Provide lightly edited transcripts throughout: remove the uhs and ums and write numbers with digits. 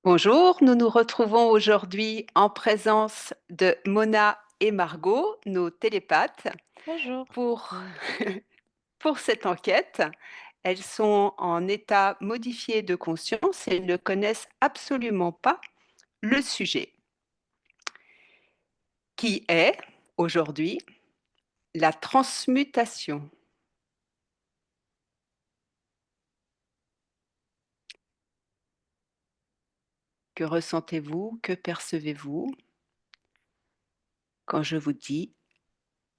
Bonjour, nous nous retrouvons aujourd'hui en présence de Mona et Margot, nos télépathes, Bonjour. pour, Oui. pour cette enquête. Elles sont en état modifié de conscience et ne connaissent absolument pas le sujet, qui est aujourd'hui la transmutation. Que ressentez-vous? Que percevez-vous quand je vous dis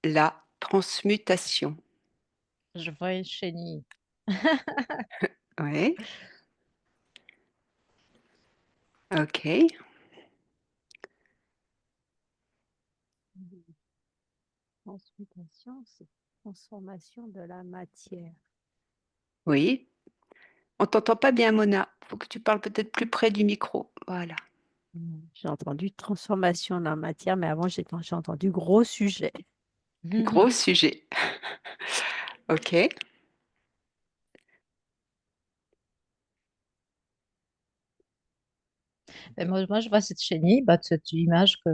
la transmutation? Je vois une chenille. Oui, ok. Transmutation, c'est transformation de la matière. Oui, on t'entend pas bien, Mona. Faut que tu parles peut-être plus près du micro. Voilà. J'ai entendu transformation de la matière, mais avant j'ai entendu gros sujet. Gros sujet. OK. Et moi, je vois cette chenille, cette image que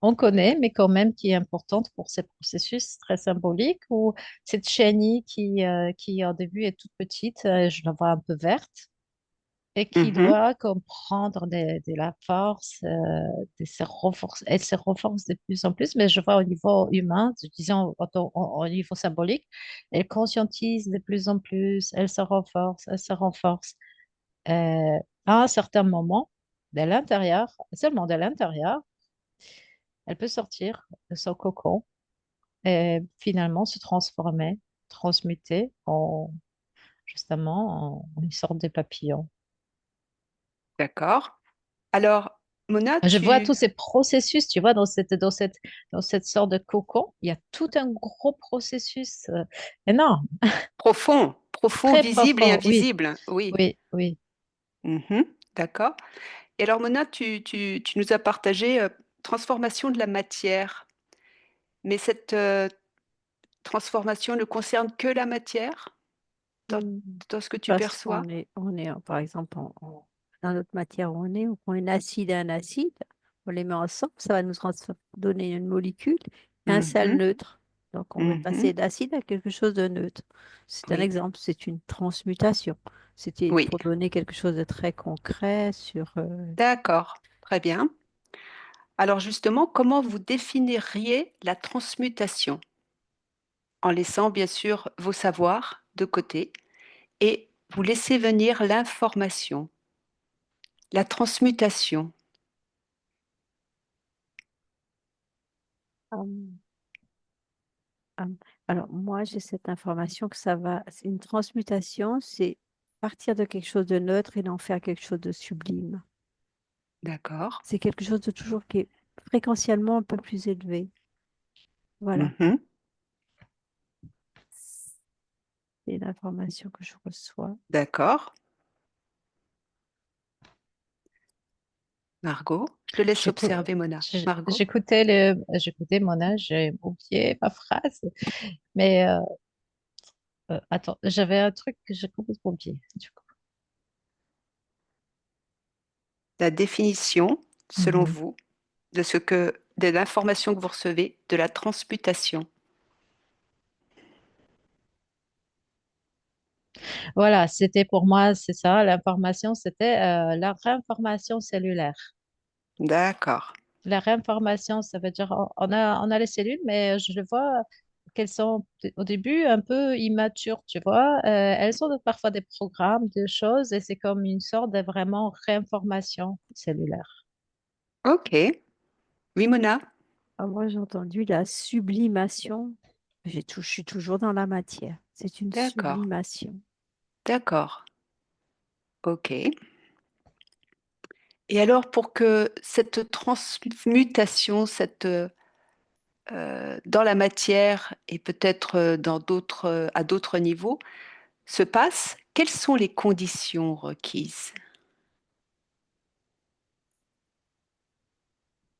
on connaît, mais quand même qui est importante pour ces processus très symboliques, où cette chenille qui au début est toute petite, je la vois un peu verte, et qui Mhm. doit comprendre de la force, elle se renforce de plus en plus, mais je vois au niveau humain, disons au niveau symbolique, elle conscientise de plus en plus, elle se renforce. Euh, à un certain moment, de l'intérieur, seulement de l'intérieur, elle peut sortir de son cocon et finalement se transformer, transmuter justement en une sorte de papillon. D'accord. Alors, Mona, Je vois tu tous ces processus, tu vois, dans cette sorte de cocon, il y a tout un gros processus énorme, profond, profond, très visible et profond. Oui, invisible. Oui. oui, oui. Mhm. D'accord. Et alors, Mona, tu nous as partagé transformation de la matière. Mais cette transformation ne concerne que la matière dans, Mm. dans ce que tu Parce perçois? qu'on est, par exemple, dans notre matière où on est, on prend un acide et un acide, on les met ensemble, ça va donner une molécule et un sel Mhm. neutre. Donc, on va passer Mhm. d'acide à quelque chose de neutre. C'est un Oui. exemple, c'est une transmutation. C'était Oui. pour donner quelque chose de très concret sur... D'accord. Très bien. Alors justement, comment vous définiriez la transmutation? En laissant bien sûr vos savoirs de côté et vous laissez venir l'information, la transmutation. Hum, hum. Alors, moi, j'ai cette information que ça va... C'est une transmutation, c'est partir de quelque chose de neutre et d'en faire quelque chose de sublime. D'accord. C'est quelque chose de toujours qui est fréquentiellement un peu plus élevé. Voilà, Mhm. c'est l'information que je reçois. D'accord. Margot, je te laisse J'écou- observer Mona. Margot, j'écoutais mon âge, j'ai oublié ma phrase, mais attends, j'avais un truc que j'ai complètement oublié. Du coup. la définition, selon Mhm. vous, de l'information que vous recevez de la transmutation. Voilà, c'était pour moi, c'est ça, l'information, c'était la réinformation cellulaire. D'accord. La réinformation, ça veut dire on a les cellules, mais je le vois qu'elles sont au début un peu immatures, tu vois. Elles ont parfois des programmes, des choses, et c'est comme une sorte de vraiment réinformation cellulaire. Ok. Oui, Mona. Ah, moi, j'ai entendu la sublimation. Je suis toujours dans la matière. C'est une D'accord. sublimation. D'accord. Ok. Et alors, pour que cette transmutation, dans la matière et peut-être à d'autres niveaux, se passe, quelles sont les conditions requises?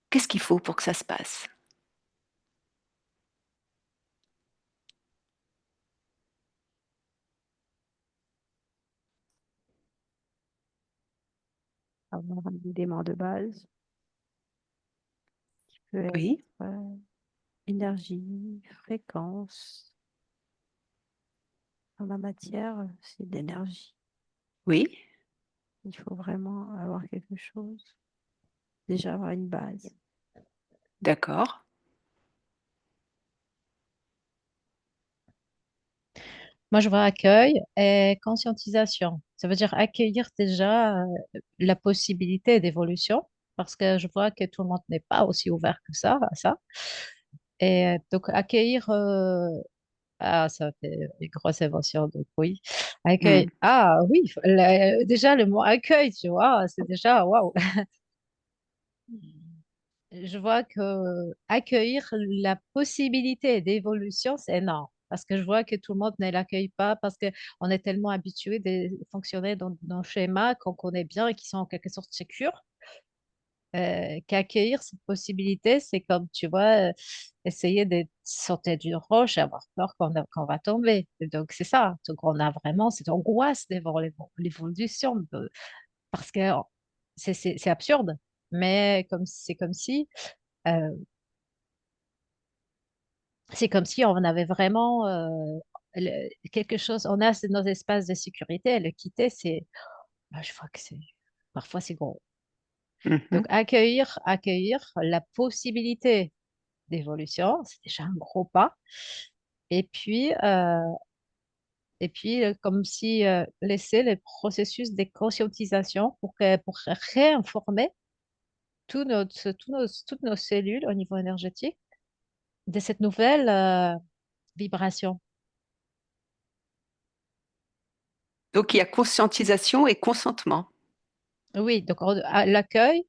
Qu'est-ce qu'il faut pour que ça se passe? avoir un élément de base qui peut être Oui, énergie, fréquence. Dans la matière, c'est de l'énergie. oui, Il faut vraiment avoir quelque chose, déjà avoir une base. d'accord. Moi, je vois accueil et conscientisation. Ça veut dire accueillir déjà la possibilité d'évolution, parce que je vois que tout le monde n'est pas aussi ouvert que ça à ça. Et donc, accueillir, ça fait une grosse émotion, donc oui. Accueil, Hmm, ah oui, déjà le mot accueil, tu vois, c'est déjà waouh. Je vois que accueillir la possibilité d'évolution, c'est énorme. Parce que je vois que tout le monde ne l'accueille pas parce qu'on est tellement habitué de fonctionner dans nos schémas qu'on connaît bien et qui sont en quelque sorte sécures, qu'accueillir cette possibilité, c'est comme, tu vois, essayer de sauter d'une roche et avoir peur qu'on va tomber. Et donc, c'est ça. Donc, on a vraiment cette angoisse devant l'évolution parce que c'est absurde. Mais comme c'est comme si euh, c'est comme si on avait vraiment quelque chose, on a nos espaces de sécurité, et le quitter, je vois que parfois c'est gros. Donc mhm. accueillir la possibilité d'évolution, c'est déjà un gros pas. Et puis, comme si laisser le processus de conscientisation pour réinformer toutes nos cellules au niveau énergétique de cette nouvelle vibration. Donc, il y a conscientisation et consentement. Oui, donc l'accueil,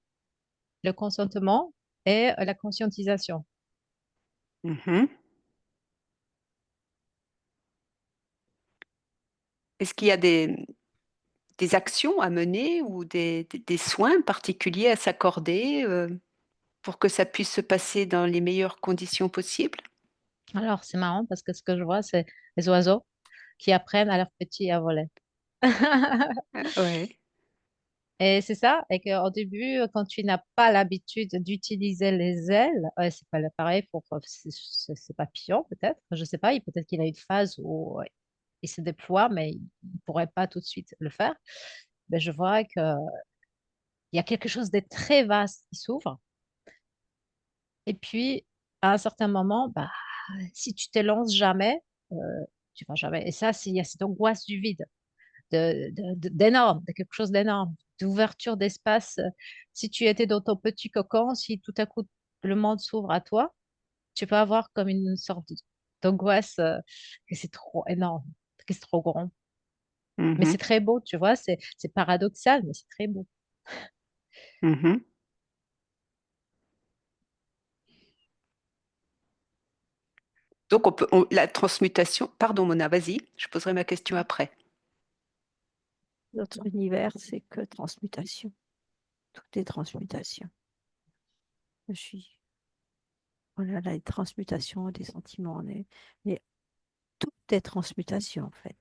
le consentement et la conscientisation. Mhm. Est-ce qu'il y a des actions à mener ou des soins particuliers à s'accorder pour que ça puisse se passer dans les meilleures conditions possibles? Alors, c'est marrant parce que ce que je vois, c'est les oiseaux qui apprennent à leurs petits à voler. Ouais. Et c'est ça, et qu'au début, quand tu n'as pas l'habitude d'utiliser les ailes, c'est pas le pareil pour ces papillons, peut-être. Je sais pas, peut-être qu'il a une phase où il se déploie, mais il ne pourrait pas tout de suite le faire. Mais je vois qu'il y a quelque chose de très vaste qui s'ouvre. Et puis, à un certain moment, bah, si tu te lances jamais, euh, tu vas jamais. Et ça, il y a cette angoisse du vide, d'énorme, de quelque chose d'énorme, d'ouverture d'espace. Si tu étais dans ton petit cocon, si tout à coup le monde s'ouvre à toi, tu peux avoir comme une sorte d'angoisse que c'est trop énorme, que c'est trop grand. Mais c'est Mhm. très beau, tu vois, c'est paradoxal, mais c'est très beau. Mhm. Donc, la transmutation, pardon Mona, vas-y, je poserai ma question après. Notre univers, c'est que transmutation. Tout est transmutation. Je suis, voilà, la transmutation des sentiments. Mais tout est transmutation, en fait.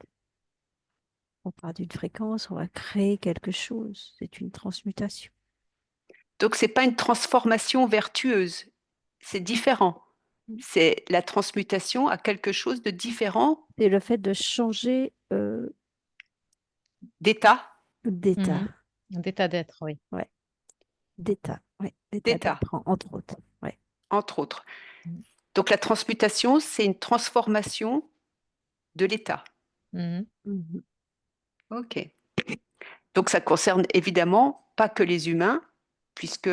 On part d'une fréquence, on va créer quelque chose. C'est une transmutation. Donc, c'est pas une transformation vertueuse, c'est différent. C'est la transmutation à quelque chose de différent C'est le fait de changer d'état, d'état. Mhm. D'état d'être, oui. Ouais, d'état. Ouais, d'état d'état, d'être, entre autres. Ouais. entre autres. Donc, la transmutation, c'est une transformation de l'état. Mhm. Mhm. OK. Donc, ça concerne évidemment pas que les humains, puisque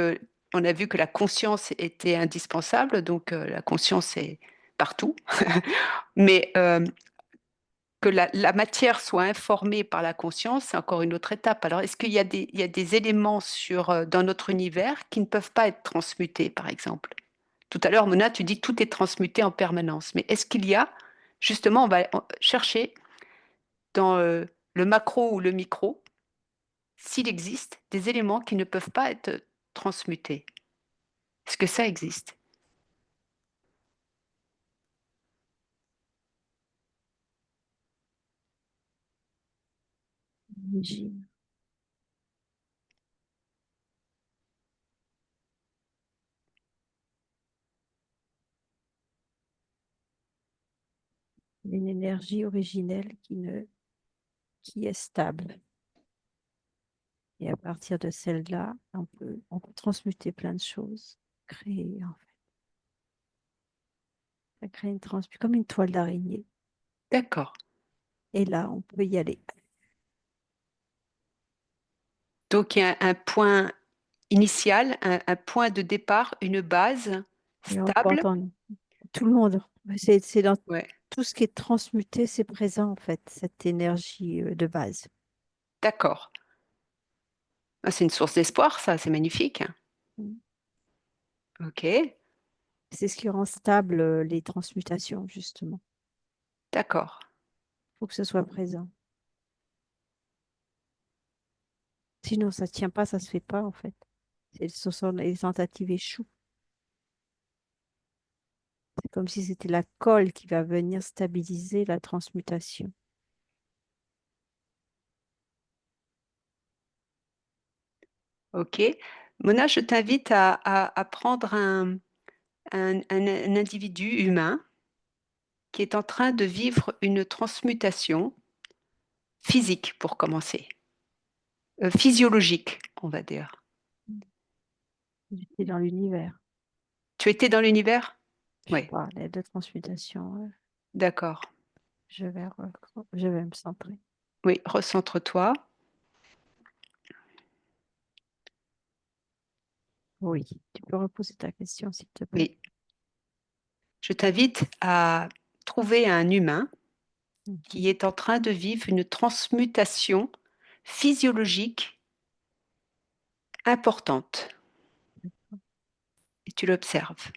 on a vu que la conscience était indispensable, donc la conscience est partout. Mais que la matière soit informée par la conscience, c'est encore une autre étape. Alors, est-ce qu'il y a il y a des éléments dans notre univers qui ne peuvent pas être transmutés, par exemple? Tout à l'heure, Mona, tu dis que tout est transmuté en permanence. Mais est-ce qu'il y a, justement, on va chercher dans le macro ou le micro, s'il existe des éléments qui ne peuvent pas être transmutés? Est-ce que ça existe? J'imagine. une énergie originelle qui est stable. Et à partir de celle-là, on peut transmuter plein de choses, créer, en fait. Ça crée comme une toile d'araignée. D'accord. Et là, on peut y aller. Donc, il y a un point initial, un point de départ, une base Et on porte stable. en nous. Tout le monde. C'est dans Ouais, tout ce qui est transmuté, c'est présent, en fait, cette énergie de base. d'accord. Ah, c'est une source d'espoir, ça, c'est magnifique. Mm. Ok, C'est ce qui rend stable les transmutations, justement. d'accord. Il faut que ce soit présent. Sinon, ça ne tient pas, ça ne se fait pas, en fait. Les tentatives échouent. C'est comme si c'était la colle qui va venir stabiliser la transmutation. Ok. Mona, je t'invite à prendre un individu humain qui est en train de vivre une transmutation physique, pour commencer. Physiologique, on va dire. J'étais dans l'univers. Tu étais dans l'univers? Je Oui, parlais de transmutation. d'accord. Je vais me centrer. Oui, recentre-toi. Oui, tu peux reposer ta question, s'il te plaît. Oui. Je t'invite à trouver un humain Mhm. qui est en train de vivre une transmutation physiologique importante. Et tu l'observes.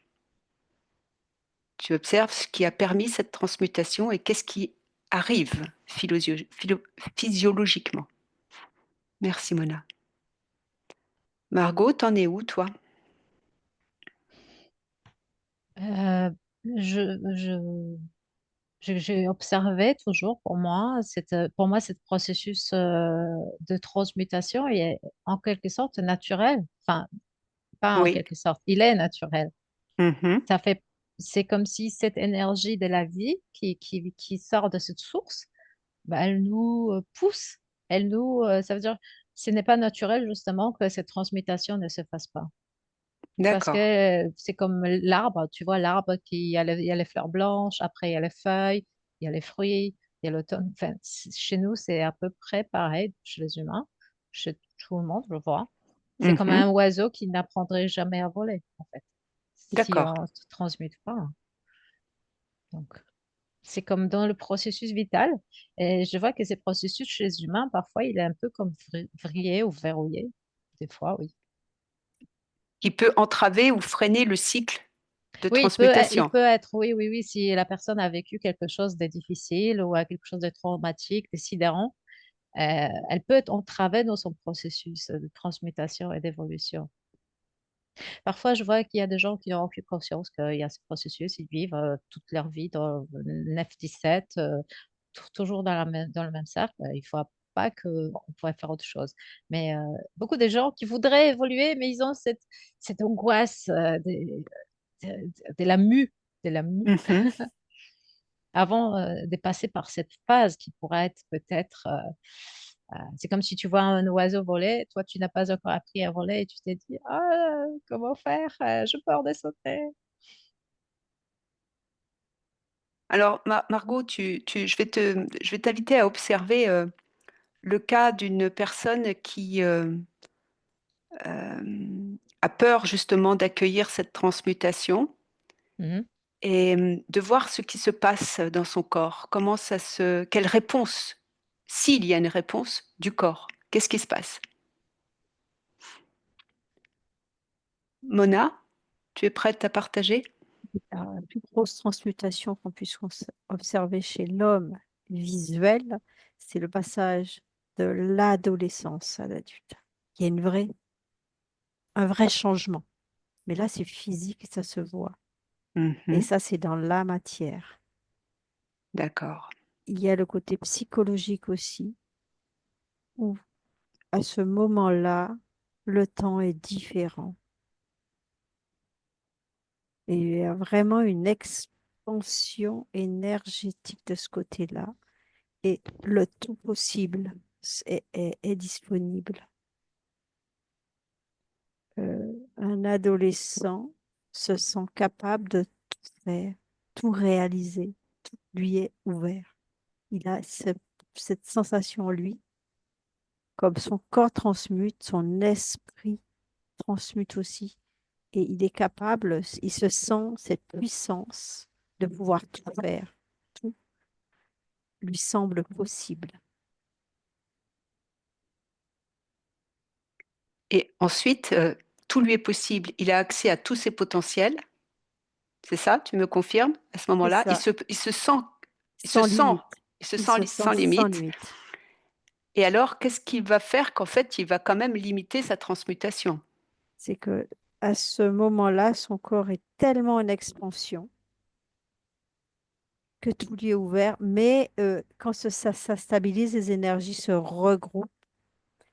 Tu observes ce qui a permis cette transmutation et qu'est-ce qui arrive physiologiquement. Merci Mona. Margot, t'en es où toi? Euh, je, j'ai observé toujours pour moi, ce processus de transmutation est en quelque sorte naturel. Enfin, pas en Oui. quelque sorte, il est naturel. Mhm. Ça fait, c'est comme si cette énergie de la vie qui sort de cette source, bah, elle nous pousse. Ça veut dire, ce n'est pas naturel justement que cette transmutation ne se fasse pas. Parce que D'accord. c'est comme l'arbre, tu vois, l'arbre il y a les fleurs blanches, après il y a les feuilles, il y a les fruits, il y a l'automne. Enfin, chez nous, c'est à peu près pareil, chez les humains, chez tout le monde, je vois. C'est comme Mhm. un oiseau qui n'apprendrait jamais à voler, en fait, si D'accord. on ne se transmute pas. Donc, c'est comme dans le processus vital. Et je vois que ces processus chez les humains, parfois, il est un peu comme vrillé ou verrouillé. Des fois, oui. Qui peut entraver ou freiner le cycle de Oui, il transmutation. peut être, oui, oui, oui, si la personne a vécu quelque chose de difficile ou a quelque chose de traumatique, de sidérant, elle peut être entravée dans son processus de transmutation et d'évolution. Parfois, je vois qu'il y a des gens qui n'ont aucune conscience qu'il y a ce processus, ils vivent toute leur vie dans le 9-17, toujours dans le même cercle. Il ne faut pas qu'on pourrait faire autre chose. Mais beaucoup de gens qui voudraient évoluer, mais ils ont cette angoisse de la mue, de la mue, Mhm. avant de passer par cette phase qui pourrait être peut-être, c'est comme si tu vois un oiseau voler, toi tu n'as pas encore appris à voler et tu t'es dit, ah, comment faire? J'ai peur de sauter. Alors, Margot, je vais t'inviter à observer le cas d'une personne qui a peur justement d'accueillir cette transmutation Mhm. et de voir ce qui se passe dans son corps. Quelle réponse, s'il y a une réponse du corps, qu'est-ce qui se passe? Mona, tu es prête à partager? La plus grosse transmutation qu'on puisse observer chez l'homme visuel, c'est le passage de l'adolescence à l'adulte. Il y a un vrai changement. Mais là, c'est physique, ça se voit. Et Mhm. ça, c'est dans la matière. D'accord, Il y a le côté psychologique aussi, où à ce moment-là, le temps est différent. Et il y a vraiment expansion énergétique de ce côté-là et le tout possible est disponible. Un adolescent se sent capable de tout faire, tout réaliser, tout lui est ouvert. Il a cette sensation en lui, comme son corps transmute, son esprit transmute aussi. Et il est capable, il se sent cette puissance de pouvoir tout faire. Tout lui semble possible. Et ensuite, tout lui est possible. Il a accès à tous ses potentiels. C'est ça, tu me confirmes? À ce C'est moment-là, ça, il se sans sent, limite. Il se sent sans sans limite. limite. Et alors, qu'est-ce qu'il va faire qu'en fait, il va quand même limiter sa transmutation? C'est que à ce moment-là, son corps est tellement en expansion que tout lui est ouvert, mais quand ça stabilise, les énergies se regroupent.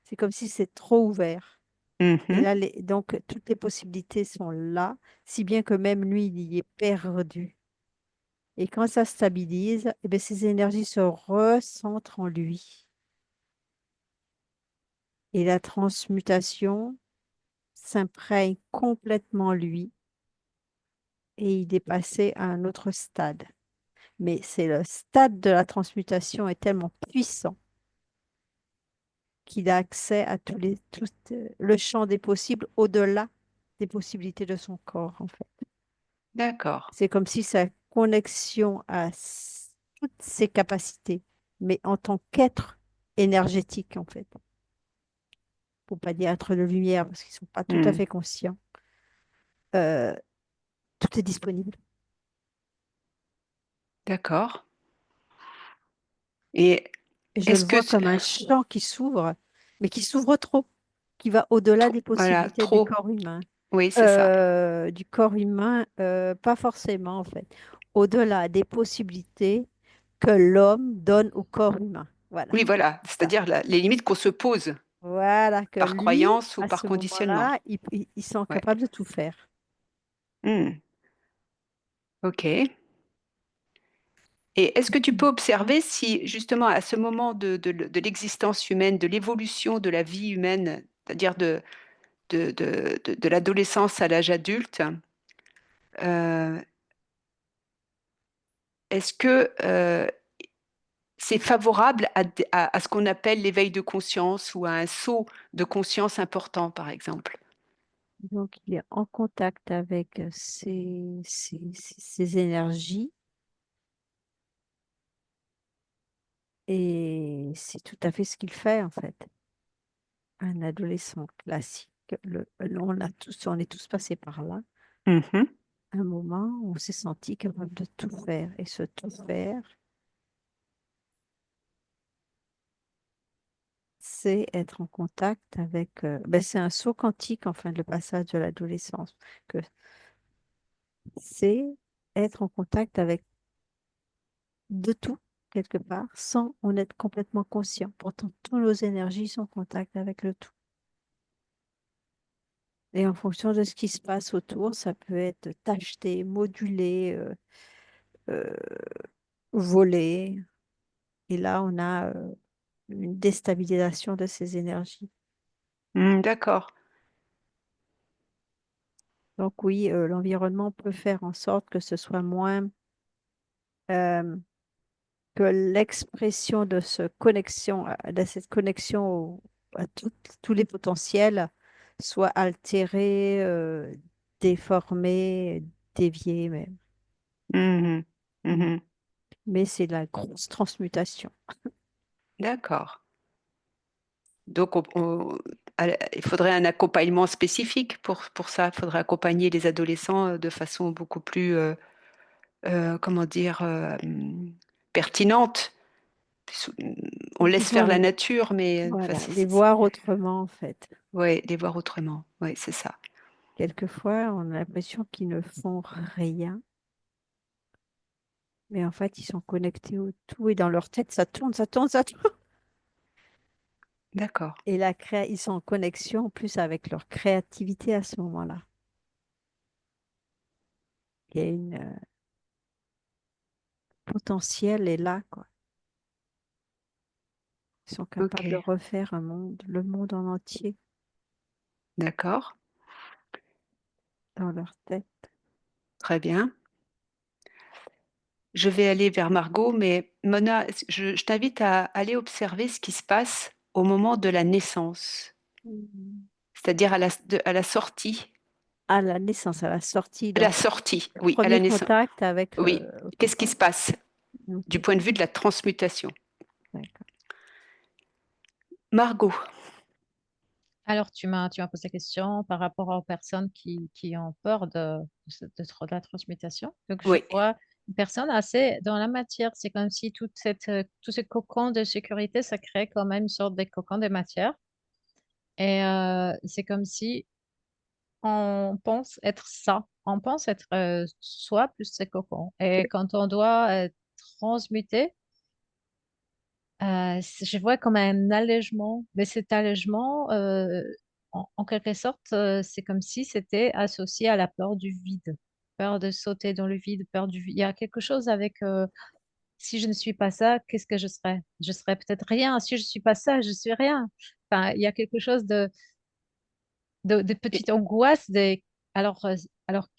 C'est comme si c'est trop ouvert. Et Mhm. là, donc, toutes les possibilités sont là, si bien que même lui, il y est perdu. Et quand ça stabilise, eh bien, ces énergies se recentrent en lui. Et la transmutation s'imprègne complètement en lui et il est passé à un autre stade. Mais c'est le stade de la transmutation est tellement puissant qu'il a accès à le champ des possibles au-delà des possibilités de son corps, en fait. D'accord. C'est comme si sa connexion à toutes ses capacités, mais en tant qu'être énergétique, en fait. Pour pas dire être de lumière, parce qu'ils sont pas tout à Hmm. fait conscients. Euh, Tout est disponible. D'accord. Et Et je le est-ce que, vois comme un champ qui s'ouvre, mais qui s'ouvre trop, qui va au-delà des voilà, possibilités du trop, corps humain. oui, c'est ça. Pas forcément en fait. Au-delà des possibilités que l'homme donne au corps humain. Voilà, Oui, voilà, ça. c'est-à-dire les limites qu'on se pose Voilà, que par lui, croyance ou à par ce conditionnement. moment-là, il sent Ouais. capable de tout faire. Hmm. Ok. Et est-ce que tu peux observer si justement à ce moment de l'existence humaine, de l'évolution de la vie humaine, c'est-à-dire de l'adolescence à l'âge adulte, euh, est-ce que c'est favorable à ce qu'on appelle l'éveil de conscience ou à un saut de conscience important, par exemple? Donc, il est en contact avec ces énergies et c'est tout à fait ce qu'il fait en fait. Un adolescent classique, on est tous passés par là. Mhm. Un moment où on s'est senti capable de tout faire. Et ce tout faire, c'est être en contact avec... c'est un saut quantique, enfin, le passage de l'adolescence. Que c'est être en contact avec de tout, quelque part, sans en être complètement conscient. Pourtant, toutes nos énergies sont en contact avec le tout. Et en fonction de ce qui se passe autour, ça peut être tacheté, modulé, euh, volé. Et là, on a une déstabilisation de ces énergies. Hmm, d'accord. Donc oui, l'environnement peut faire en sorte que ce soit moins, euh, que l'expression de cette connexion à tous les potentiels soit altérée, déformée, déviée même. Mhm. Mm. Mhm. Mais c'est la grosse transmutation. D'accord. Donc, il faudrait un accompagnement spécifique pour ça. Il faudrait accompagner les adolescents de façon beaucoup plus, comment dire, pertinente. Sou- On laisse faire la Disons, nature, mais enfin, voilà, les voir autrement en fait. ouais, les voir autrement. Oui, c'est ça. Quelquefois, on a l'impression qu'ils ne font rien, mais en fait, ils sont connectés au tout et dans leur tête, ça tourne, ça tourne, ça tourne. D'accord. Et ils sont en connexion en plus avec leur créativité à ce moment-là. Il y a potentiel est là, quoi. Ils sont capables de Ok, refaire le monde en entier d'accord, dans leur tête. très bien. Je vais aller vers Margot, mais Mona, je t'invite à aller observer ce qui se passe au moment de la naissance, Mhm. c'est-à-dire à la sortie. À la naissance, à la sortie, À la donc sortie, le oui, à la premier naissance. contact avec Oui. OK, Qu'est-ce qui se passe du OK, point de vue de la transmutation? d'accord. Margot, Alors, tu m'as posé la question par rapport aux personnes qui ont peur de la transmutation. Donc, je oui. vois une personne assez dans la matière. C'est comme si tout ce cocon de sécurité, ça crée quand même une sorte de cocon de matière. Et c'est comme si on pense être ça. On pense être soi plus ce cocon. Et quand on doit transmuter, je vois comme un allègement, mais cet allègement, en quelque sorte, c'est comme si c'était associé à la peur du vide, peur de sauter dans le vide, peur du vide. Il y a quelque chose avec si je ne suis pas ça, qu'est-ce que je serais? Je serais peut-être rien. Si je ne suis pas ça, je suis rien. Enfin, il y a quelque chose de petite angoisse. Alors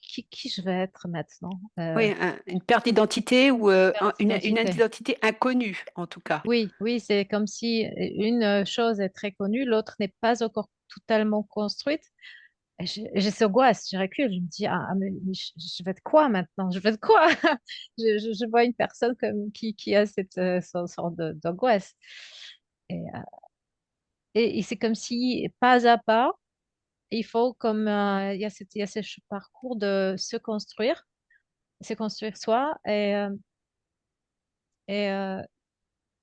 qui je vais être maintenant? Oui, une perte d'identité ou Perte une d'identité. identité inconnue, en tout cas. Oui, oui, c'est comme si une chose est très connue, l'autre n'est pas encore totalement construite. Et j'ai cette angoisse, je recule, je me dis, mais je vais être quoi maintenant? Je vais être quoi? Je vois une personne qui a cette sorte d'angoisse. Et, euh, et c'est comme si, pas à pas, il faut comme, il y a ce parcours de se construire soi et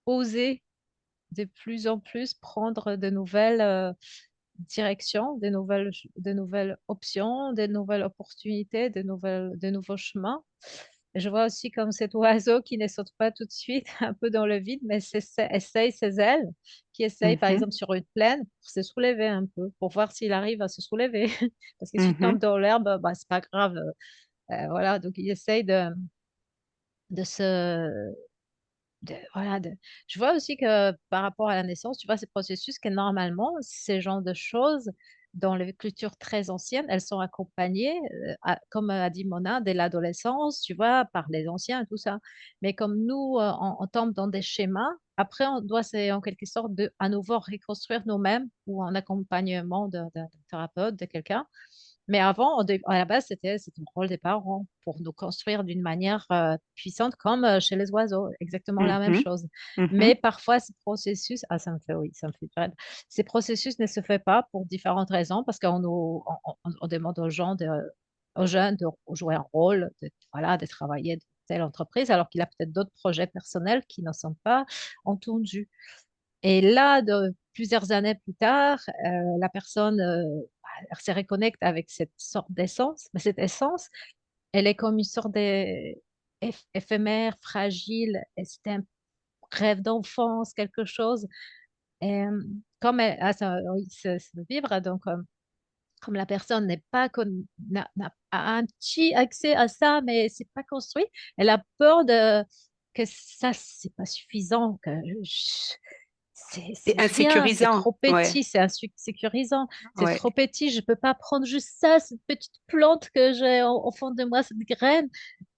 oser de plus en plus prendre de nouvelles directions, de nouvelles options, de nouvelles opportunités, de nouveaux chemins. Je vois aussi comme cet oiseau qui ne saute pas tout de suite un peu dans le vide, mais essaye ses ailes, qui essaye par Mhm, exemple sur une plaine pour se soulever un peu, pour voir s'il arrive à se soulever. Parce que s'il tombe mhm. dans l'herbe, bah, c'est pas grave. Voilà, donc il essaye de se je vois aussi que par rapport à la naissance, tu vois, ces processus que normalement, ces genres de choses, dans les cultures très anciennes, elles sont accompagnées, comme a dit Mona, dès l'adolescence, tu vois, par les anciens et tout ça. Mais comme nous, on tombe dans des schémas, après, on doit, c'est en quelque sorte, à nouveau reconstruire nous-mêmes ou en accompagnement d'un thérapeute, de quelqu'un. Mais avant, à la base, c'était le rôle des parents pour nous construire d'une manière puissante, comme chez les oiseaux, exactement la même Mhm, chose. Mais mhm. parfois, ce processus, ça me fait, oui, ça me fait peur. Ces processus ne se fait pas pour différentes raisons, parce qu'on demande aux jeunes de jouer un rôle, voilà, de travailler dans telle entreprise, alors qu'il a peut-être d'autres projets personnels qui ne sont pas entendus. Et là, plusieurs années plus tard, la personne elle se reconnecte avec cette sorte d'essence. Mais cette essence, elle est comme une sorte d'éphémère, fragile. Et c'était un rêve d'enfance, quelque chose. Et comme oui, c'est de vivre, donc comme la personne n'est pas a un petit accès à ça, mais c'est pas construit, elle a peur que ça, c'est pas suffisant, que c'est C'est rien, c'est insécurisant. trop Ouais, petit, c'est insécurisant, c'est ouais. trop petit, je peux pas prendre juste ça, cette petite plante que j'ai au fond de moi, cette graine.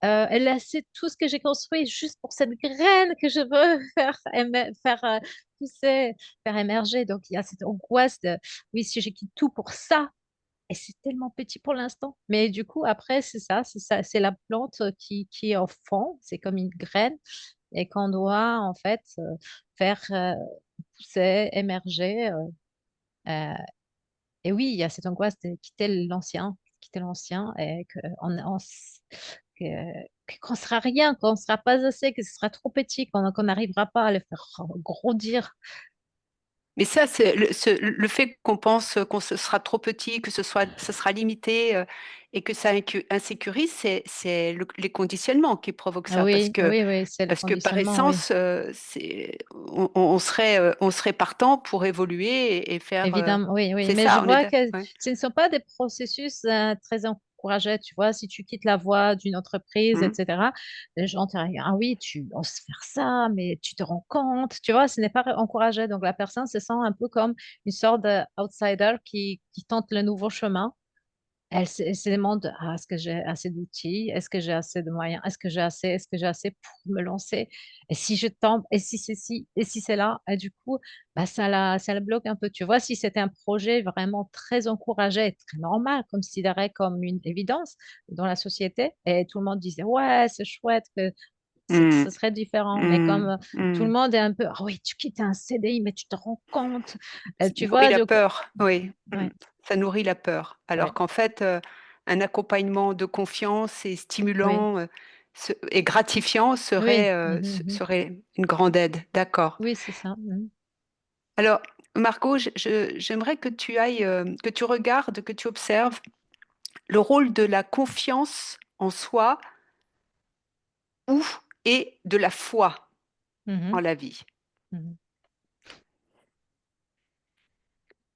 Elle a laissé tout ce que j'ai construit juste pour cette graine que je veux faire pousser, faire émerger. Donc il y a cette angoisse de, oui, si j'ai quitté tout pour ça, et c'est tellement petit pour l'instant. Mais du coup, après, c'est ça, c'est la plante qui est au fond, c'est comme une graine, et qu'on doit en fait faire pousser, émerger. Euh, et oui, il y a cette angoisse de quitter l'ancien, et qu'on sera rien, qu'on ne sera pas assez, que ce sera trop petit, qu'on n'arrivera pas à le faire grandir. Mais ça, c'est le fait qu'on pense qu'on se sera trop petit, que ce sera limité et que ça insécurise, c'est les conditionnements qui provoquent Ah ça. oui, oui, oui, c'est le Parce que par conditionnement, oui. essence, on serait partant pour évoluer et faire. Évidemment, oui, oui. C'est Mais je ça, on est vois d'accord. que Ouais. ce ne sont pas des processus très encourageait. Tu vois, si tu quittes la voie d'une entreprise, Mm, etc., les gens te disent, ah oui, tu oses faire ça, mais tu te rends compte. Tu vois, ce n'est pas encouragé. Donc, la personne se sent un peu comme une sorte d'outsider qui tente le nouveau chemin. Elle se demande, ah, est-ce que j'ai assez d'outils? Est-ce que j'ai assez de moyens? Est-ce que j'ai assez pour me lancer? Et si je tombe? Et si c'est ci? Et si c'est là? Et du coup, bah, ça la bloque un peu. Tu vois, si c'était un projet vraiment très encouragé et très normal, considéré comme une évidence dans la société, et tout le monde disait, ouais, c'est chouette, que mm, ce serait différent. Mais comme mm, tout le mm. monde est un peu, ah oui, tu quittes un CDI, mais tu te rends compte. Tu Nourrit vois, la donc, peur, oui. Mm. ouais, Ça nourrit la peur. Alors ouais, qu'en fait, un accompagnement de confiance et oui, stimulant et gratifiant oui. serait une grande aide. D'accord. Oui, c'est ça. Alors, Margot, j'aimerais que tu ailles, que tu regardes, que tu observes le rôle de la confiance en soi ou et de la foi en Mhm, la vie. mhm.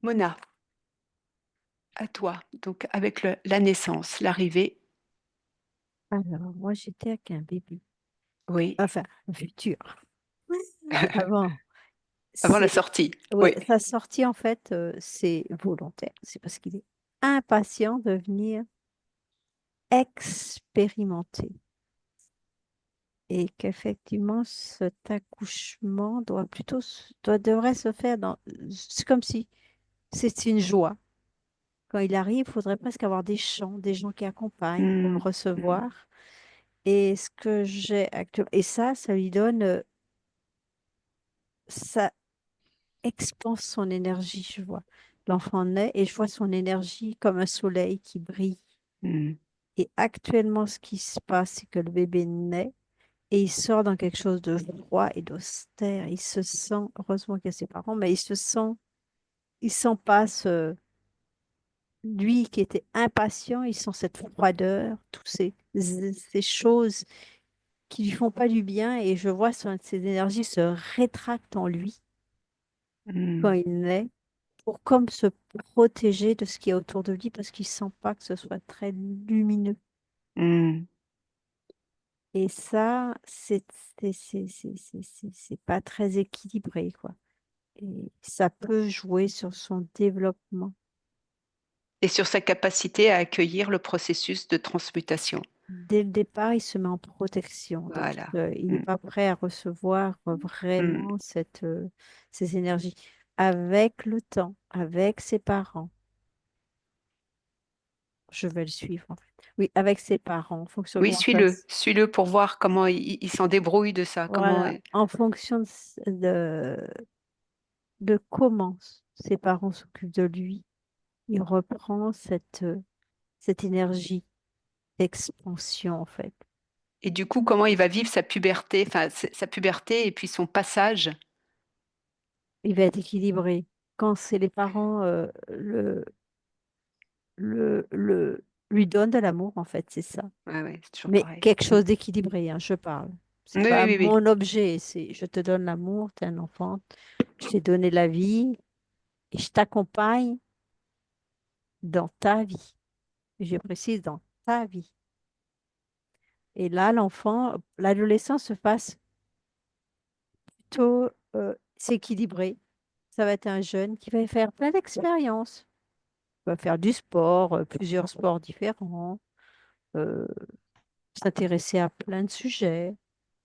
Mona, à toi. Donc, avec la naissance, l'arrivée, Alors, moi, j'étais avec un bébé. oui, Enfin, un futur. Avant, avant la c'est, sortie, ouais, oui. sa sortie, en fait, c'est volontaire. C'est parce qu'il est impatient de venir expérimenter. Et qu'effectivement, cet accouchement devrait se faire c'est comme si c'est une joie. Quand il arrive, il faudrait presque avoir des chants, des gens qui accompagnent pour le Mm, mm, recevoir. Et ce que j'ai actuellement, et ça lui donne, ça expanse son énergie, je vois. L'enfant naît et je vois son énergie comme un soleil qui brille. mm, Et actuellement, ce qui se passe, c'est que le bébé naît et il sort dans quelque chose de froid et d'austère. Il se sent, heureusement qu'il y a ses parents, mais il sent pas lui qui était impatient, il sent cette froideur, toutes ces choses qui lui font pas du bien et je vois ses énergies se rétractent en lui quand mm, il naît pour comme se protéger de ce qui est autour de lui parce qu'il sent pas que ce soit très lumineux. mm. Et ça, c'est pas très équilibré, quoi. Et ça peut jouer sur son développement. Et sur sa capacité à accueillir le processus de transmutation. Dès le départ, il se met en protection. Donc, Voilà. il n'est Mm, pas prêt à recevoir mm. vraiment ces énergies. Avec le temps, avec ses parents, je vais le suivre, en fait. Oui, avec ses parents, en fonction de Oui, comment ça suis-le, suis-le pour voir comment il s'en débrouille de ça. Comment. Voilà, en fonction de comment ses parents s'occupent de lui, il reprend cette énergie d'expansion, en fait. Et du coup, comment il va vivre sa puberté, enfin sa puberté et puis son passage. Il va être équilibré. Quand c'est les parents lui donnent de l'amour, en fait, c'est ça. Ouais, ouais, c'est toujours Mais pareil. quelque Mm. chose d'équilibré, hein, je parle. C'est Oui, oui, pas oui, oui. mon objet, c'est je te donne l'amour, t'es un enfant, je t'ai donné la vie et je t'accompagne dans ta vie. Je précise dans ta vie. Et là, l'adolescent se passe plutôt s'équilibrer. Ça va être un jeune qui va faire plein d'expériences. Il va faire du sport, plusieurs sports différents, euh, s'intéresser à plein de sujets,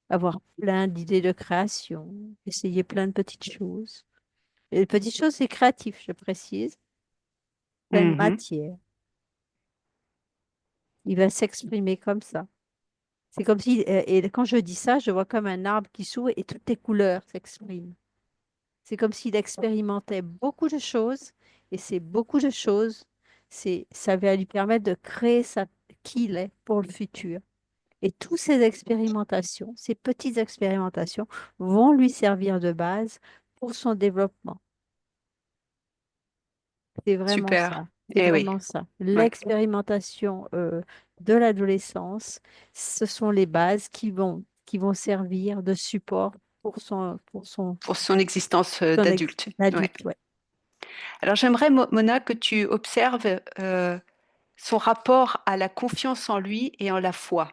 avoir plein d'idées de création, essayer plein de petites choses. Et les petites choses, c'est créatif, je précise, pleine Mhm. matière. Il va s'exprimer comme ça. C'est comme si, et quand je dis ça, je vois comme un arbre qui s'ouvre et toutes les couleurs s'expriment. C'est comme s'il expérimentait beaucoup de choses et ces beaucoup de choses, ça va lui permettre de créer qui il est pour le futur. Et toutes ces expérimentations, ces petites expérimentations vont lui servir de base pour son développement. C'est vraiment Super. ça. C'est Eh oui. vraiment ça. Ouais. L'expérimentation de l'adolescence, ce sont les bases qui vont servir de support Pour son existence son d'adulte. Ouais. adulte. Ouais. Alors j'aimerais, Mona, que tu observes son rapport à la confiance en lui et en la foi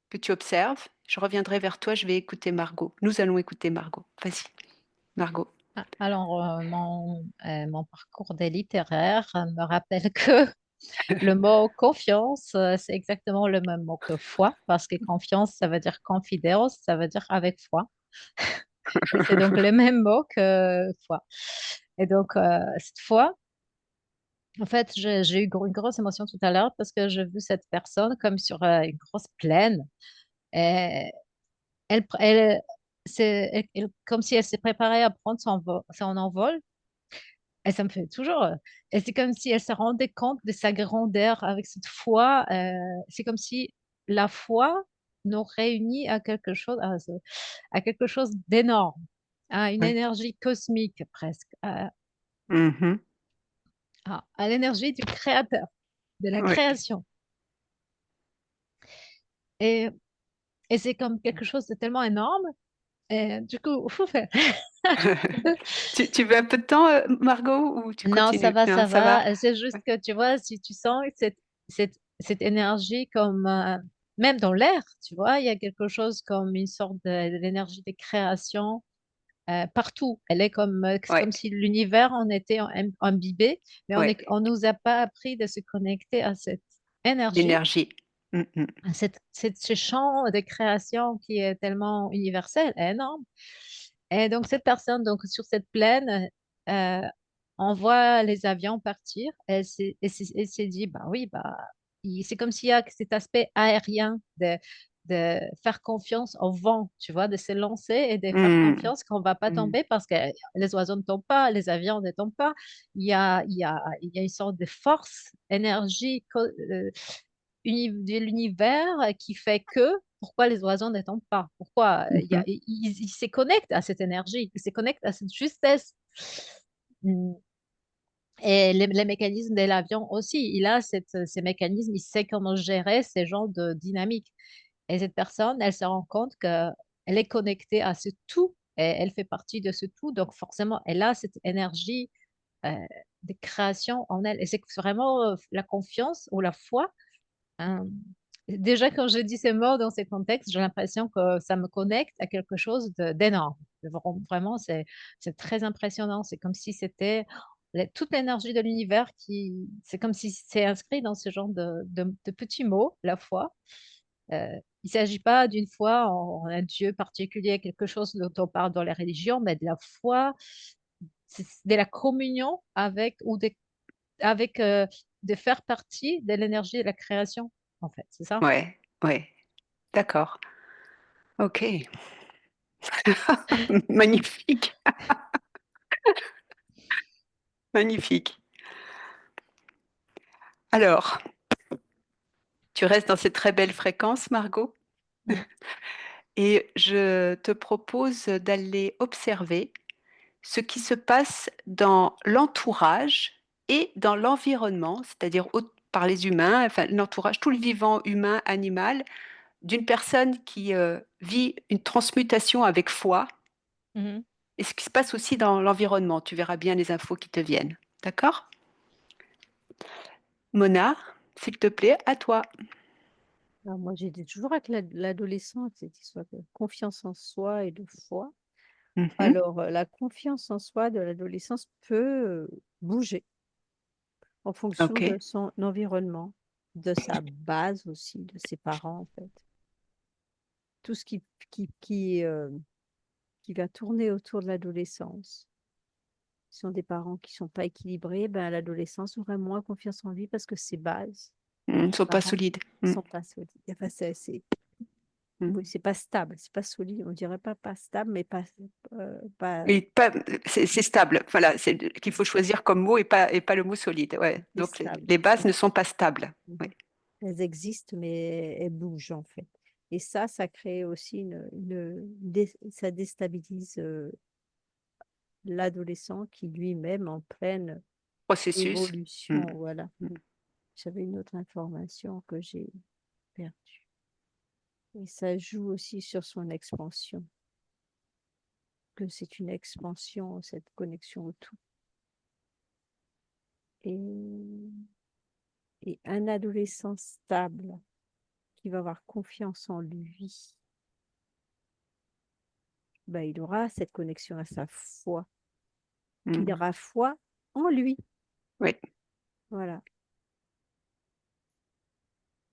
que tu observes. Je reviendrai vers toi, je vais écouter Margot. Nous allons écouter Margot. Vas-y, Margot. Alors, mon parcours des littéraires me rappelle que le mot confiance, c'est exactement le même mot que foi, parce que confiance, ça veut dire confidence, ça veut dire avec foi. Et c'est donc le même mot que foi. Et donc, cette fois, en fait, j'ai eu une grosse émotion tout à l'heure parce que j'ai vu cette personne comme sur une grosse plaine. Et elle, comme si elle s'est préparée à prendre son envol. Et ça me fait toujours. Et c'est comme si elle se rendait compte de sa grandeur avec cette foi. C'est comme si la foi nous réunit à quelque chose, à quelque chose d'énorme, à une Oui. énergie cosmique presque, Mhm. à l'énergie du créateur, de la Oui. création. Et, et c'est comme quelque chose de tellement énorme. Et du coup, ouf, Tu veux un peu de temps, Margot, ou tu non, continues? Non, ça ça va? va. C'est juste que tu vois, si tu sens cette énergie comme, même dans l'air, tu vois, il y a quelque chose comme une sorte d'énergie de création partout. Elle est comme, c'est Ouais, comme si l'univers en était imbibé, mais ouais. on nous a pas appris de se connecter à cette énergie, L'énergie. Mhm. à ce champ de création qui est tellement universel, énorme. Et donc, cette personne, donc, sur cette plaine, euh, on voit les avions partir. Elle s'est dit, bah oui, bah, c'est comme s'il y a cet aspect aérien de faire confiance au vent, tu vois, de se lancer et de faire Mhm. confiance qu'on ne va pas Mhm. tomber parce que les oiseaux ne tombent pas, les avions ne tombent pas. Il y a une sorte de force, énergie de l'univers qui fait que pourquoi les oiseaux ne tombent pas? Pourquoi Mhm. ils se connectent à cette énergie, ils se connectent à cette justesse. Mm. Et les mécanismes de l'avion aussi, il a ces mécanismes, il sait comment gérer ces genres de dynamique. Et cette personne, elle se rend compte qu'elle est connectée à ce tout et elle fait partie de ce tout. Donc forcément, elle a cette énergie euh, de création en elle. Et c'est vraiment la confiance ou la foi. hein. Déjà, quand je dis ces mots dans ces contextes, j'ai l'impression que ça me connecte à quelque chose d'énorme. Vraiment, c'est très impressionnant. C'est comme si c'était toute l'énergie de l'univers c'est comme si c'est inscrit dans ce genre de petits mots, la foi. Il ne s'agit pas d'une foi en un Dieu particulier, quelque chose dont on parle dans les religions, mais de la foi, c'est de la communion avec, avec de faire partie de l'énergie de la création, en fait. C'est ça? Ouais, ouais. D'accord. Ok. Magnifique. Magnifique. Alors, tu restes dans cette très belle fréquence, Margot, Mm. et je te propose d'aller observer ce qui se passe dans l'entourage et dans l'environnement, c'est-à-dire par les humains, enfin l'entourage, tout le vivant humain, animal, d'une personne qui vit une transmutation avec foi, Mhm. et ce qui se passe aussi dans l'environnement. Tu verras bien les infos qui te viennent. D'accord? Mona, s'il te plaît, à toi. Alors, moi, j'étais toujours avec l'adolescente, cette histoire de confiance en soi et de foi. Mhm. Alors, la confiance en soi de l'adolescence peut bouger en fonction Ok. de son environnement, de sa base aussi, de ses parents, en fait. Tout ce qui, qui, euh, qui va tourner autour de l'adolescence. Si on a des parents qui sont pas équilibrés, ben, à l'adolescence, on aura moins confiance en lui parce que ses bases, Ils ne les sont pas parents, solides. sont pas solides. Enfin, Mm. oui, c'est pas stable, c'est pas solide. On dirait pas stable, mais pas Et c'est stable. Voilà, c'est qu'il faut choisir comme mot et pas le mot solide. Ouais. c'est Donc stable. les bases ne sont pas stables. Ouais. Mhm. Elles existent, mais elles bougent en fait. Et ça crée aussi ça déstabilise l'adolescent qui lui-même en pleine Processus. Mm. évolution. Voilà. Mm. J'avais une autre information que j'ai perdue. Et ça joue aussi sur son expansion, que c'est une expansion, cette connexion au tout. Et, Et un adolescent stable qui va avoir confiance en lui, ben, il aura cette connexion à sa foi, qu'il Mhm. aura foi en lui. Oui, Voilà.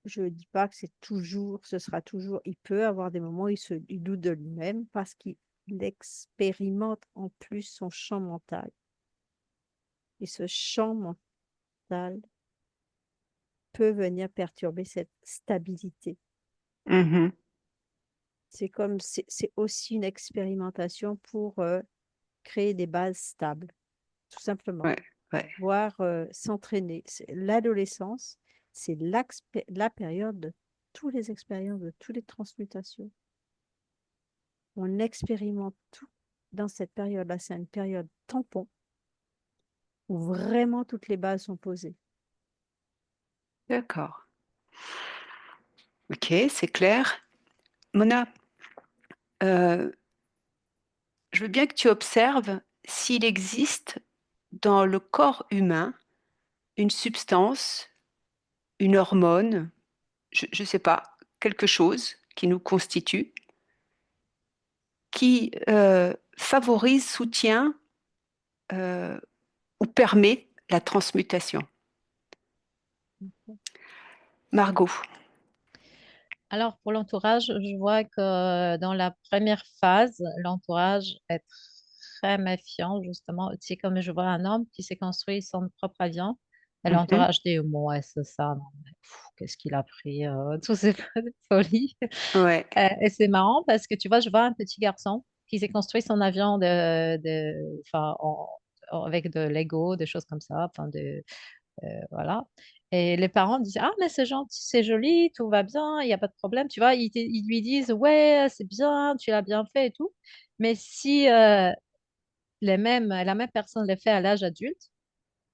Je ne dis pas que ce sera toujours, il peut avoir des moments où il doute de lui-même parce qu'il expérimente en plus son champ mental. Et ce champ mental peut venir perturber cette stabilité. Mhm. C'est aussi une expérimentation pour créer des bases stables, tout simplement. Ouais, ouais. Pouvoir s'entraîner. L'adolescence, c'est la période de toutes les expériences, de toutes les transmutations. On expérimente tout dans cette période-là. C'est une période tampon où vraiment toutes les bases sont posées. D'accord. Ok, c'est clair. Mona, euh, je veux bien que tu observes s'il existe dans le corps humain une substance, une hormone, je ne sais pas, quelque chose qui nous constitue, qui favorise, soutient ou permet la transmutation. Margot. Alors, pour l'entourage, je vois que dans la première phase, l'entourage est très méfiant, justement. C'est comme je vois un homme qui s'est construit son propre avion, et Mhm. l'entourage dit, ouais, c'est ça, non, mais, qu'est-ce qu'il a pris, tous ces folies. Ouais. Et c'est marrant parce que tu vois, je vois un petit garçon qui s'est construit son avion enfin, avec de Lego, des choses comme ça, enfin, voilà. Et les parents disent, ah, mais c'est gentil, c'est joli, tout va bien, il n'y a pas de problème. Tu vois, ils lui disent, ouais, c'est bien, tu l'as bien fait et tout. Mais si la même personne le fait à l'âge adulte,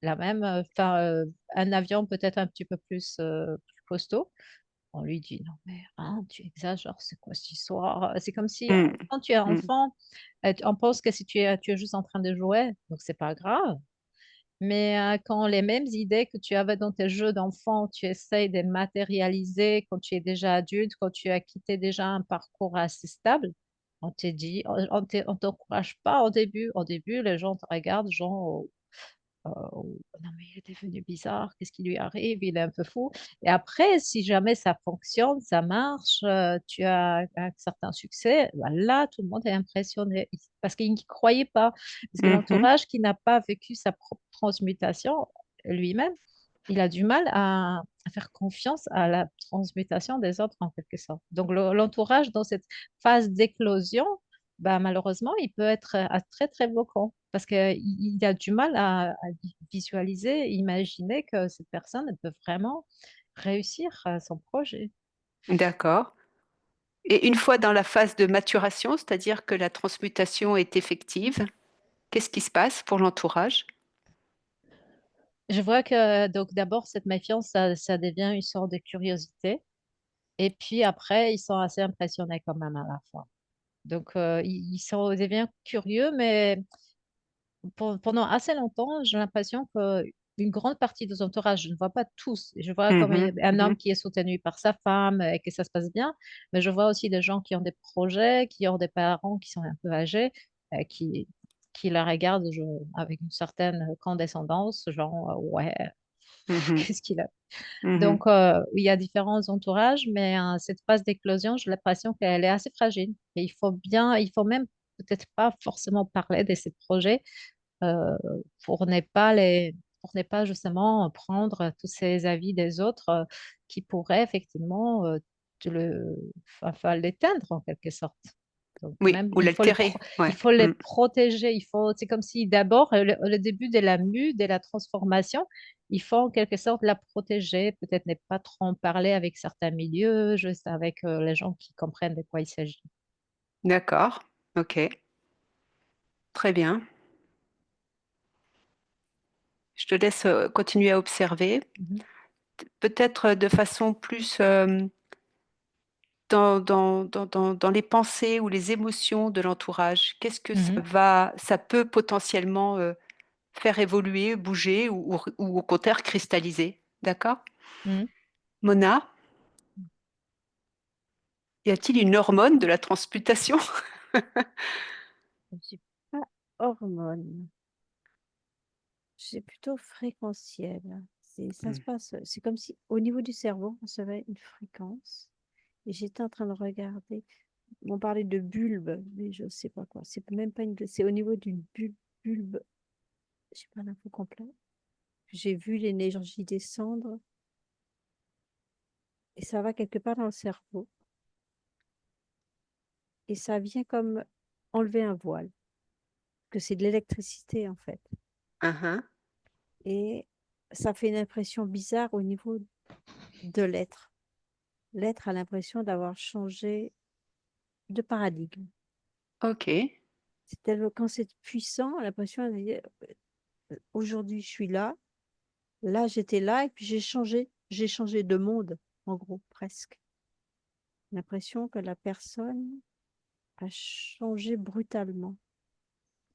enfin, un avion peut-être un petit peu plus costaud, on lui dit, non, mais hein, tu exagères, c'est quoi cette histoire? C'est comme si, Mm. quand tu es Mm. enfant, on pense que si tu es juste en train de jouer, donc c'est pas grave. Mais quand les mêmes idées que tu avais dans tes jeux d'enfant, tu essayes de les matérialiser quand tu es déjà adulte, quand tu as quitté déjà un parcours assez stable, on te dit, on t'encourage pas au début. Au début, les gens te regardent, genre, non mais il est devenu bizarre, qu'est-ce qui lui arrive? Il est un peu fou. Et après, si jamais ça fonctionne, ça marche, tu as un certain succès, bah là, tout le monde est impressionné parce qu'il n'y croyait pas. Parce que Mhm. l'entourage qui n'a pas vécu sa propre transmutation lui-même, il a du mal à faire confiance à la transmutation des autres en quelque sorte. Donc l'entourage dans cette phase d'éclosion, bah, malheureusement, il peut être très, très bloquant parce qu'il a du mal à visualiser, imaginer que cette personne elle peut vraiment réussir son projet. D'accord. Et une fois dans la phase de maturation, c'est-à-dire que la transmutation est effective, qu'est-ce qui se passe pour l'entourage? Je vois que donc d'abord, cette méfiance, ça devient une sorte de curiosité. Et puis après, ils sont assez impressionnés quand même à la fois. Donc, ils deviennent curieux, mais pendant assez longtemps, j'ai l'impression que une grande partie des entourages, je ne vois pas tous, je vois comme Mhm. un homme Mhm. qui est soutenu par sa femme et que ça se passe bien, mais je vois aussi des gens qui ont des projets, qui ont des parents qui sont un peu âgés, euh, qui, qui la regardent avec une certaine condescendance, genre, ouais, Mhm. qu'est-ce qu'il a. Mhm. Donc, il y a différents entourages, mais cette phase d'éclosion, j'ai l'impression qu'elle est assez fragile. Et il faut même peut-être pas forcément parler de ces projets euh, pour ne pas pour ne pas justement prendre tous ces avis des autres qui pourraient effectivement enfin, l'éteindre en quelque sorte. Donc Oui, même ou l'altérer. il Ouais. faut les Mm. protéger. C'est comme si d'abord le début de la mue, de la transformation, il faut en quelque sorte la protéger. Peut-être ne pas trop en parler avec certains milieux, juste avec les gens qui comprennent de quoi il s'agit. D'accord. OK. Très bien. Je te laisse continuer à observer, Mhm. peut-être de façon plus dans les pensées ou les émotions de l'entourage. Qu'est-ce que Mhm. ça peut potentiellement faire évoluer, bouger ou au contraire cristalliser? D'accord? Hmm. Mona, y a-t-il une hormone de la transmutation? Je ne suis pas hormone. C'est plutôt fréquentiel. Ça se passe, c'est comme si au niveau du cerveau, on recevait une fréquence. Et j'étais en train de regarder. On parlait de bulbe, mais je ne sais pas quoi. C'est même pas une. C'est au niveau d'une bulbe. Je n'ai pas l'info complète. J'ai vu l'énergie descendre et ça va quelque part dans le cerveau. Et ça vient comme enlever un voile, que c'est de l'électricité en fait. Mhm. Et ça fait une impression bizarre au niveau de l'être. L'être a l'impression d'avoir changé de paradigme. Ok. C'est tellement, quand c'est puissant, l'impression de dire, aujourd'hui je suis là, là j'étais là et puis j'ai changé de monde, en gros, presque. L'impression que la personne a changé brutalement.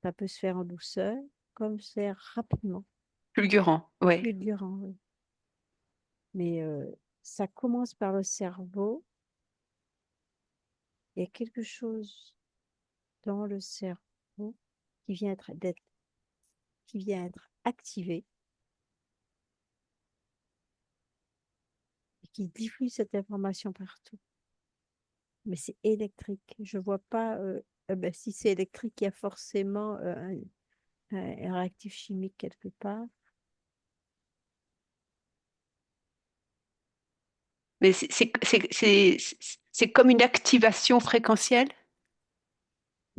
Ça peut se faire en douceur, comme c'est rapidement, Fulgurant, ouais. fulgurant. Oui. Mais ça commence par le cerveau. Il y a quelque chose dans le cerveau qui vient qui vient être activé et qui diffuse cette information partout. Mais c'est électrique. Je vois pas. Ben, si c'est électrique, il y a forcément un réactif chimique quelque part. Mais c'est comme une activation fréquentielle?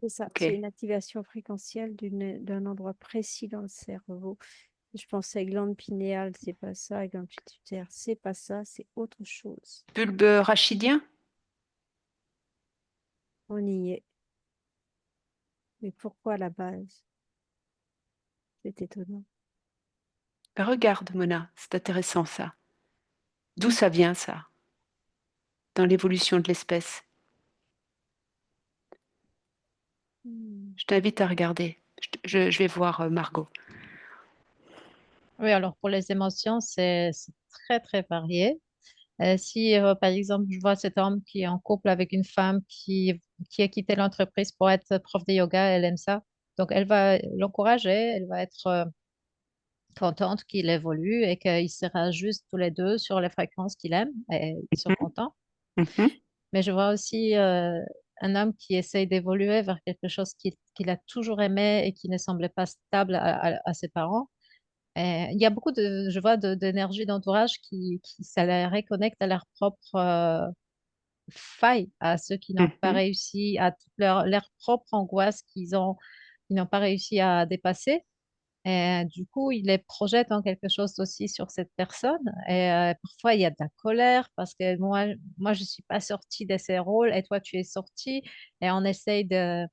C'est ça. Ok. C'est une activation fréquentielle d'un endroit précis dans le cerveau. Je pensais à glande pinéale, c'est pas ça. Glande pituitaire, c'est pas ça. C'est autre chose. Bulbe rachidien? On y est. Mais pourquoi à la base? C'est étonnant. Ben, regarde, Mona, c'est intéressant ça. D'où ça vient ça, dans l'évolution de l'espèce? Hmm. Je t'invite à regarder. Je vais voir Margot. Oui, alors pour les émotions, c'est très, très varié. Si, par exemple, je vois cet homme qui est en couple avec une femme qui a quitté l'entreprise pour être prof de yoga, elle aime ça. Donc, elle va l'encourager, elle va être contente qu'il évolue et qu'ils se rajustent tous les deux sur les fréquences qu'il aime et ils sont Mhm, contents. mhm, Mais je vois aussi un homme qui essaye d'évoluer vers quelque chose qu'il a toujours aimé et qui ne semblait pas stable à ses parents. Il y a beaucoup je vois, d'énergie d'entourage qui ça les reconnecte à leur propre faille, à ceux qui n'ont pas mhm. réussi, à toute leur propre angoisse ils n'ont pas réussi à dépasser. Et du coup, il les projette en quelque chose aussi sur cette personne. Et parfois, il y a de la colère parce que moi, je suis pas sortie de ces rôles et toi, tu es sortie. Et on essaye de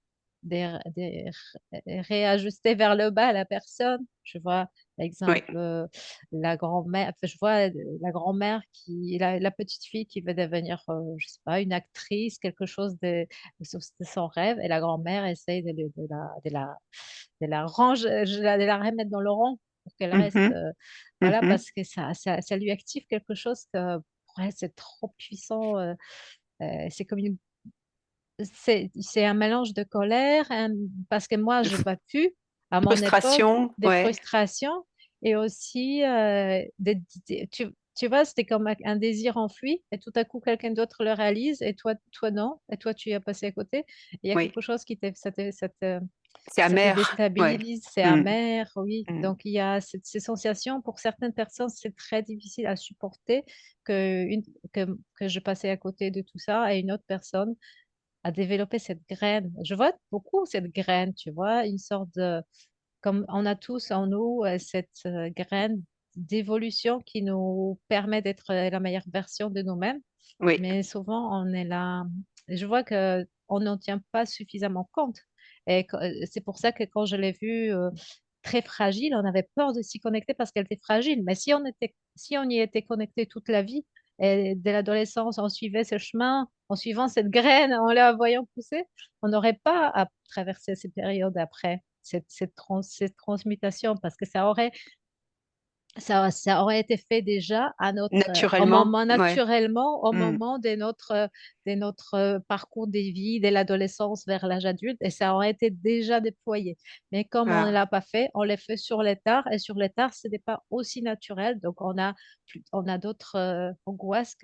réajuster vers le bas la personne. Je vois, par Oui, exemple, la grand-mère, enfin, je vois la grand-mère la petite fille qui veut devenir, je sais pas, une actrice, quelque chose de son rêve. Et la grand-mère essaye de la range, de la remettre dans le rang pour qu'elle reste, mhm, voilà, mhm. parce que ça lui active quelque chose que pour elle, c'est trop puissant. C'est comme c'est un mélange de colère, parce que moi, De j'ai pas pu, à mon époque, frustration, des ouais, frustrations et aussi, tu vois, c'était comme un désir enfui et tout à coup, quelqu'un d'autre le réalise et toi non, et toi, tu y as passé à côté. Il y a oui. quelque chose C'est ça te amer, ouais. déstabilise, c'est Mm, amer, oui. mm. Donc, il y a ces sensations. Pour certaines personnes, c'est très difficile à supporter que, une, que je passais à côté de tout ça et une autre personne à développer cette graine. Je vois beaucoup cette graine, tu vois, une sorte de, comme on a tous en nous cette graine d'évolution qui nous permet d'être la meilleure version de nous-mêmes. Oui, Mais souvent, on est là, je vois que on n'en tient pas suffisamment compte. Et c'est pour ça que quand je l'ai vue très fragile, on avait peur de s'y connecter parce qu'elle était fragile. Mais si on y était connecté toute la vie, et dès l'adolescence, on suivait ce chemin, en suivant cette graine, en la voyant pousser, on n'aurait pas à traverser ces périodes après, cette transmutation, parce que ça aurait Ça aurait été fait déjà à notre, au Naturellement, moment, ouais. naturellement, au Hmm. moment de notre parcours de vie, de l'adolescence vers l'âge adulte, et ça aurait été déjà déployé. Mais comme on ne Ah, l'a pas fait, on l'a fait sur les tard, et sur les tard, ce n'est pas aussi naturel. Donc, on a d'autres angoisses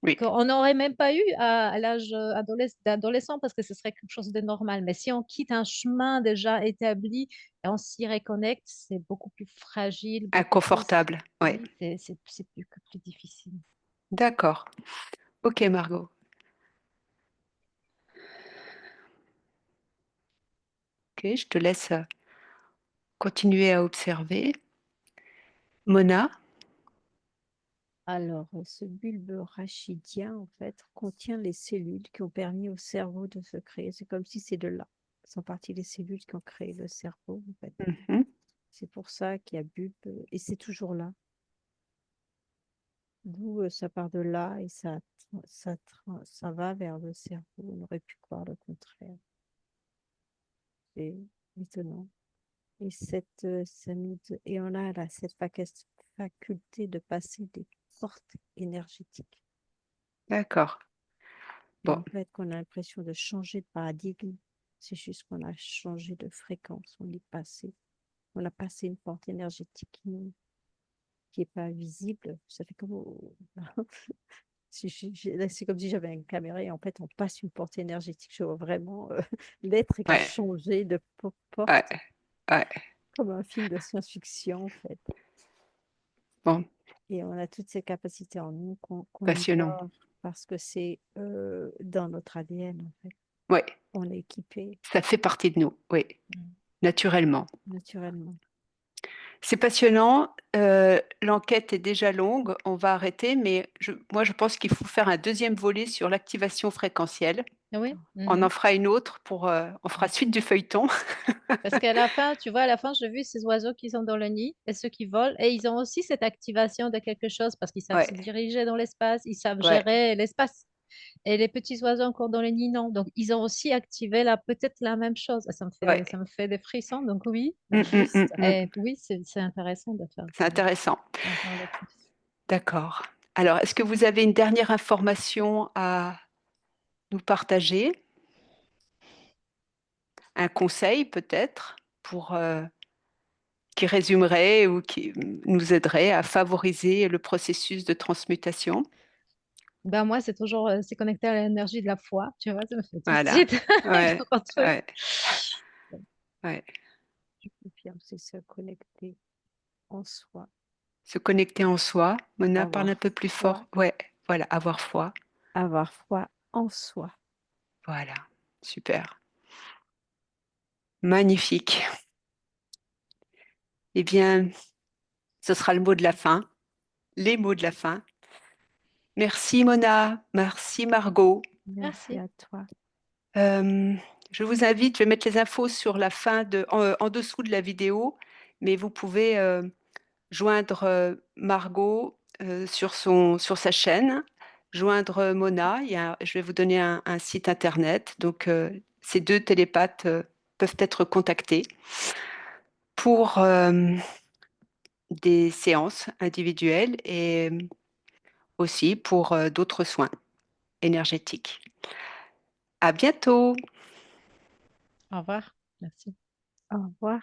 oui, qu'on n'aurait même pas eu à l'âge d'adolescent parce que ce serait quelque chose de normal. Mais si on quitte un chemin déjà établi et on s'y reconnecte, c'est beaucoup plus fragile, beaucoup plus... inconfortable, ouais. Oui, c'est plus difficile. D'accord. Ok, Margot. Ok, je te laisse continuer à observer. Mona, Alors, ce bulbe rachidien, en fait, contient les cellules qui ont permis au cerveau de se créer. C'est comme si c'est de là. Ce sont partie des cellules qui ont créé le cerveau, en fait. mhm, C'est pour ça qu'il y a bulbe, et c'est toujours là. D'où ça part de là et ça va vers le cerveau. On aurait pu croire le contraire. C'est étonnant. Et, et on a là, cette faculté de passer des portes énergétiques. d'accord. Et Bon, en fait, qu'on a l'impression de changer de paradigme, c'est juste qu'on a changé de fréquence. On a passé une porte énergétique qui n'est pas visible. Ça fait comme c'est comme si j'avais une caméra et en fait, on passe une porte énergétique. Je vois vraiment l'être qui a ouais, changé de ouais, porte, ouais. comme un film de science-fiction, en fait. Bon, Et on a toutes ces capacités en nous qu'on passionnant. ignore parce que c'est dans notre ADN, en fait. Ouais, On est équipé ça fait partie de nous, oui, naturellement. naturellement. C'est passionnant. L'enquête est déjà longue. On va arrêter, mais moi, je pense qu'il faut faire un deuxième volet sur l'activation fréquentielle. Oui. On en Mhm. fera une autre on fera suite du feuilleton. Parce qu'à la fin, tu vois, à la fin, j'ai vu ces oiseaux qui sont dans le nid et ceux qui volent. Et ils ont aussi cette activation de quelque chose parce qu'ils savent Ouais, se diriger dans l'espace, ils savent ouais, gérer l'espace. Et les petits oiseaux encore dans le nid, non. Donc, ils ont aussi activé peut-être la même chose. ouais. Ça me fait des frissons. Donc, oui, Mm, mm, juste. mm. Et oui, c'est intéressant de faire C'est intéressant. d'en parler plus. D'accord. Alors, est-ce que vous avez une dernière information à nous partager? Un conseil peut-être pour qui résumerait ou qui nous aiderait à favoriser le processus de transmutation? Ben, moi, c'est toujours, c'est connecté à l'énergie de la foi. Tu vois, ça me fait tout de Voilà. suite Ouais, grand truc. ouais, ouais. Et puis, c'est se connecter en soi, Se connecter en soi. Mona parle un avoir peu plus foi, fort. Ouais, voilà, avoir foi. avoir foi en soi. Voilà, super. Magnifique. Eh bien, ce sera le mot de la fin, les mots de la fin. Merci Mona, merci Margot. Merci Merci. à toi. Euh, je vous invite, je vais mettre les infos sur la fin en dessous de la vidéo, mais vous pouvez joindre Margot sur sa chaîne, joindre Mona. Je vais vous donner un site internet. Donc, ces deux télépathes peuvent être contactés pour des séances individuelles et aussi pour d'autres soins énergétiques. À bientôt! Au revoir. Merci. Au revoir.